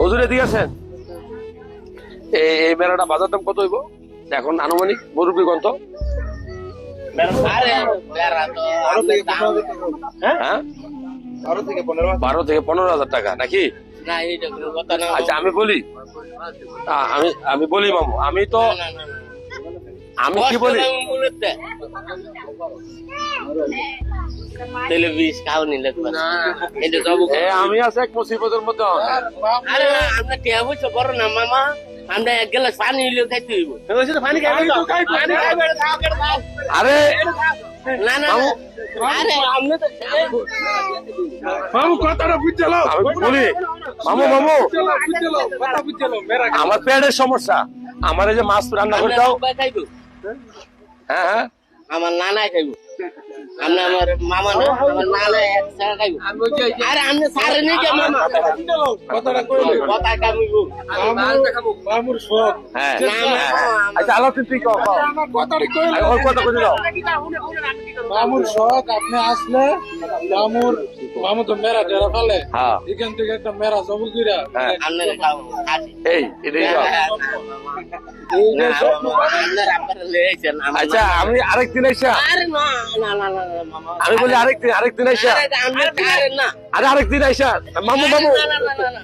হুজুর এদিকে আছেন? এই মেলাটা বাজার দাম কত হইব এখন আনুমানিক মুরব্বী কত? হ্যাঁ 12 থেকে 15,000 টাকা নাকি? আচ্ছা আমি বলি আমি বলি মামু, আমি কি বলি, আমি আছে এক মুসিবতের মধ্যে। বড় না মামা, আমরা এক গ্লাস পানি হইলেও খাইতে হইব। আরে না না আরে আমরা তো মামু কথাটা বুঝছো? আমি বলি মামু আমার পেটের সমস্যা, আমার এই যে মাছ রান্না করে দাও। খাইব, হ্যাঁ হ্যাঁ আমার নানাই খাইব। আমরা আমার মামা না, আমার নানাই একসাথে খাইব। আরে আপনি সারে নেই কে মামা? কথাটা কইলে কথা কামিব। মামুর শখ। হ্যাঁ না মামা, আচ্ছা আলো তুই কও আমার কথাটা কইলে ওর কথা কই দাও। মামুর শখ, আপনি আসলে মামু তো মেরা টেরা ফেলে, হ্যাঁ এখান থেকে একটা মেরা জবু কইরা হ্যাঁ আপনারা খাও খাসি। এই এটাই দাও। না আপনারা আপনারা লইছেন আমার। আচ্ছা আমি আরেকদিন আইসা, আরে না না না না মামা, আমি বলি আরেকদিন আইসা, আরে আপনি পারেন না। আরে আরেকদিন আইসা মামু না না না না